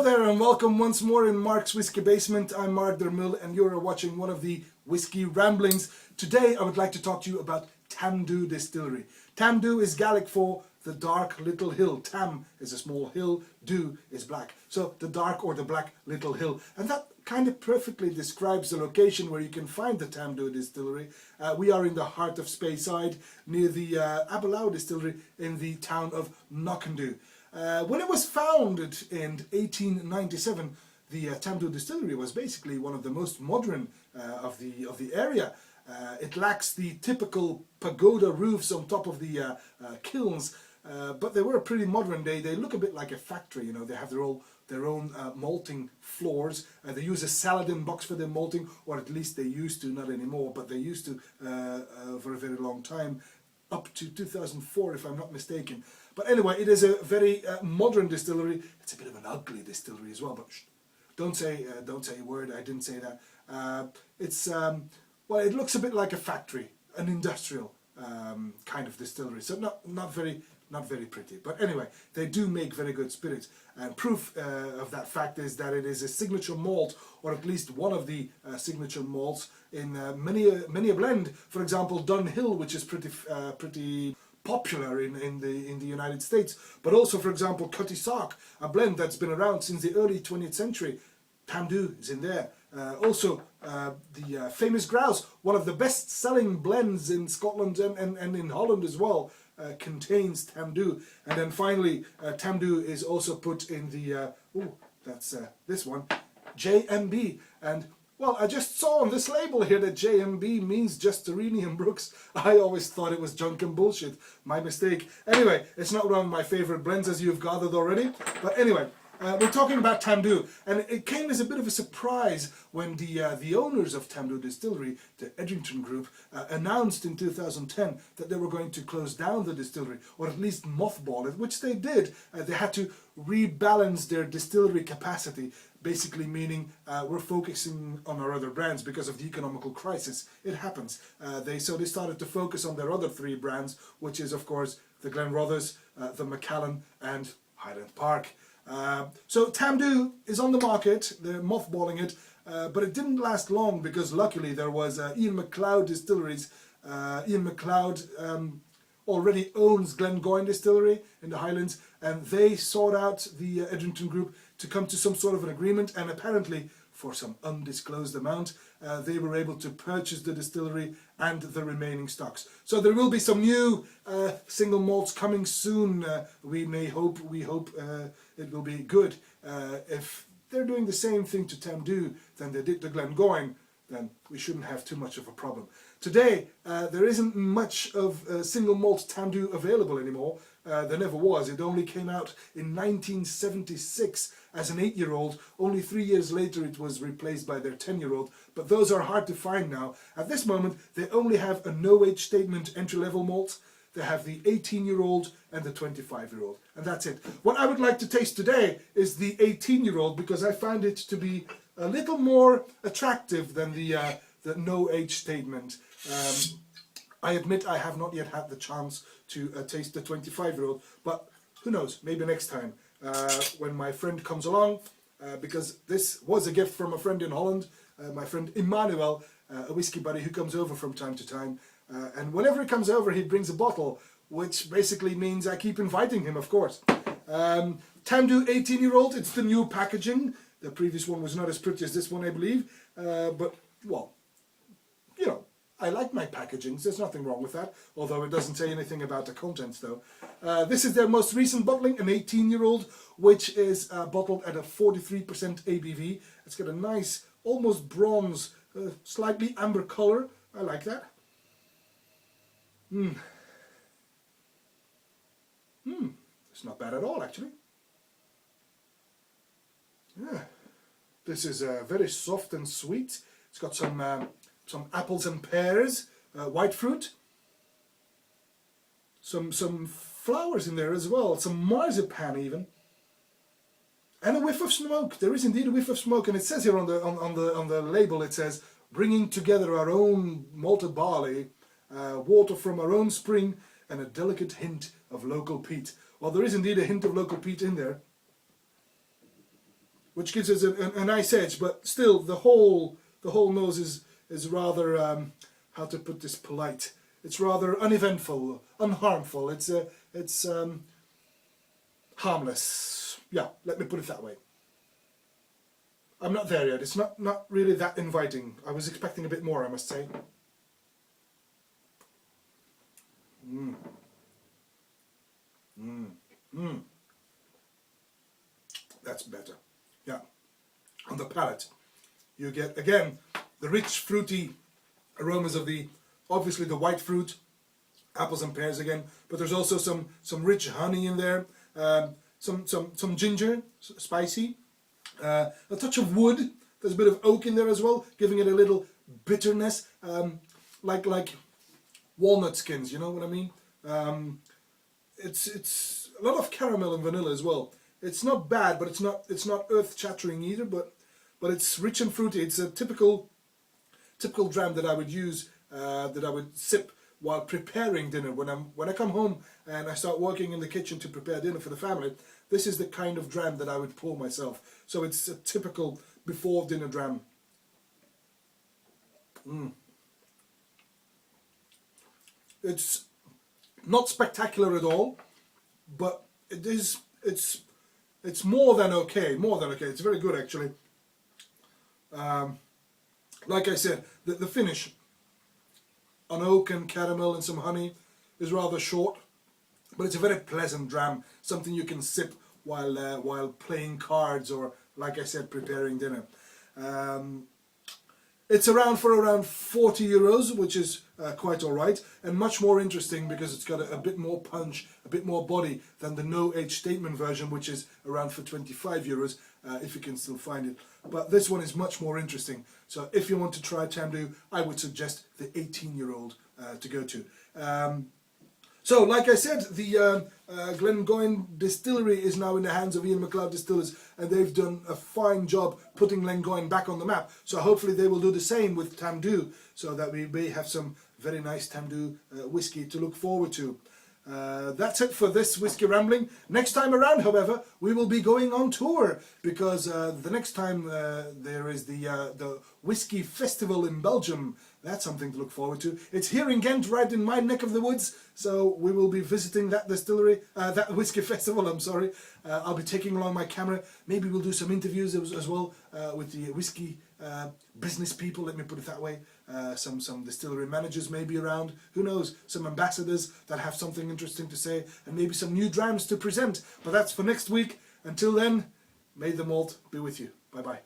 Hello there and welcome once more in Mark's Whisky Basement. I'm Mark Dermul and you're watching one of the Whisky Ramblings. Today I would like to talk to you about Tamdhu Distillery. Tamdhu is Gaelic for the dark little hill. Tam is a small hill, Dhu is black. So the dark or the black little hill. And that kind of perfectly describes the location where you can find the Tamdhu Distillery. We are in the heart of Speyside near the Aberlour Distillery in the town of Knockendhu. When it was founded in 1897, the Tamdhu Distillery was basically one of the most modern of the area. It lacks the typical pagoda roofs on top of the kilns, but they were pretty modern. They look a bit like a factory, you know. They have their own malting floors. They use a Saladin box for their malting, or at least they used to, not anymore, but they used to for a very long time, up to 2004 if I'm not mistaken. But anyway, it is a very modern distillery. It's a bit of an ugly distillery as well, but don't say a word. I didn't say that. Well, it looks a bit like a factory, an industrial kind of distillery. So not very pretty. But anyway, they do make very good spirits, and proof of that fact is that it is a signature malt, or at least one of the signature malts in many a blend. For example, Dunhill, which is pretty popular in the United States, but also, for example, Cutty Sark, a blend that's been around since the early 20th century. Tamdhu is in there. Also, the famous Grouse, one of the best-selling blends in Scotland and in Holland as well, contains Tamdhu. And then finally, Tamdhu is also put in the, that's this one, JMB. And well, I just saw on this label here that JMB means just Geranium Brooks. I always thought it was junk and bullshit. My mistake. Anyway, it's not one of my favorite blends, as you've gathered already. But anyway, we're talking about Tamdhu, and it came as a bit of a surprise when the owners of Tamdhu Distillery, the Edrington Group, announced in 2010 that they were going to close down the distillery, or at least mothball it, which they did. They had to rebalance their distillery capacity, basically meaning we're focusing on our other brands because of the economical crisis. It happens. So they started to focus on their other three brands, which is, of course, the Glenrothes, the Macallan, and Highland Park. So Tamdhu is on the market. They're mothballing it, but it didn't last long because luckily there was Ian MacLeod Distilleries. Ian MacLeod already owns Glengoyne Distillery in the Highlands, and they sought out the Edrington Group to come to some sort of an agreement, and apparently for some undisclosed amount they were able to purchase the distillery and the remaining stocks. So there will be some new single malts coming soon. We hope it will be good. If they're doing the same thing to Tamdhu than they did to Glengoyne, then we shouldn't have too much of a problem. Today, there isn't much of single malt Tamdhu available anymore. There never was. It only came out in 1976 as an 8-year-old. Only 3 years later it was replaced by their 10-year-old. But those are hard to find now. At this moment, they only have a no-age statement entry-level malt. They have the 18-year-old and the 25-year-old. And that's it. What I would like to taste today is the 18-year-old because I find it to be a little more attractive than the no-age statement. I admit I have not yet had the chance to taste the 25-year-old, but who knows, maybe next time when my friend comes along, because this was a gift from a friend in Holland, my friend Emmanuel, a whiskey buddy who comes over from time to time, and whenever he comes over he brings a bottle, which basically means I keep inviting him, of course. Tamdhu 18-year-old, it's the new packaging. The previous one was not as pretty as this one, I believe, but, well, you know, I like my packagings, there's nothing wrong with that, although it doesn't say anything about the contents though. This is their most recent bottling, an 18-year-old, which is bottled at a 43% ABV. It's got a nice, almost bronze, slightly amber colour. I like that. It's not bad at all, actually. Yeah. This is very soft and sweet. It's got some apples and pears, white fruit, some flowers in there as well, some marzipan even, and a whiff of smoke. There is indeed a whiff of smoke, and it says here on the label, it says, bringing together our own malted barley, water from our own spring, and a delicate hint of local peat. Well, there is indeed a hint of local peat in there. which gives us a nice edge. But still, the whole nose is rather how to put this polite. It's rather uneventful, unharmful. It's harmless. Yeah, let me put it that way. I'm not there yet. It's not really that inviting. I was expecting a bit more, I must say. Mm. Mm. Mm. That's better. Yeah. On the palate, you get, again, the rich, fruity aromas of obviously the white fruit, apples and pears again, but there's also some rich honey in there, some ginger, spicy, a touch of wood. There's a bit of oak in there as well, giving it a little bitterness, like walnut skins. You know what I mean? It's a lot of caramel and vanilla as well. It's not bad, but it's not earth-shattering either. But it's rich and fruity. It's a typical dram that I would use, that I would sip while preparing dinner. When I come home and I start working in the kitchen to prepare dinner for the family, this is the kind of dram that I would pour myself. So it's a typical before dinner dram. It's not spectacular at all, but it's more than okay. More than okay. It's very good actually. Like I said, the finish on oak and caramel and some honey is rather short, but it's a very pleasant dram. Something you can sip while playing cards or, like I said, preparing dinner. It's around 40 euros, which is quite alright, and much more interesting because it's got a bit more punch, a bit more body than the no age statement version, which is around for 25 euros, if you can still find it. But this one is much more interesting. So if you want to try Tamdhu, I would suggest the 18-year-old to go to. So, like I said, the Glengoyne distillery is now in the hands of Ian MacLeod Distillers, and they've done a fine job putting Glengoyne back on the map. So hopefully they will do the same with Tamdhu, so that we may have some very nice Tamdhu whiskey to look forward to. That's it for this Whiskey Rambling. Next time around, however, we will be going on tour, because the next time there is the Whiskey Festival in Belgium. That's something to look forward to. It's here in Ghent, right in my neck of the woods, so we will be visiting that distillery, that Whiskey Festival, I'm sorry. I'll be taking along my camera. Maybe we'll do some interviews as well with the whiskey business people, let me put it that way. Some distillery managers may be around, who knows, some ambassadors that have something interesting to say, and maybe some new drams to present. But that's for next week. Until then, may the malt be with you. Bye bye.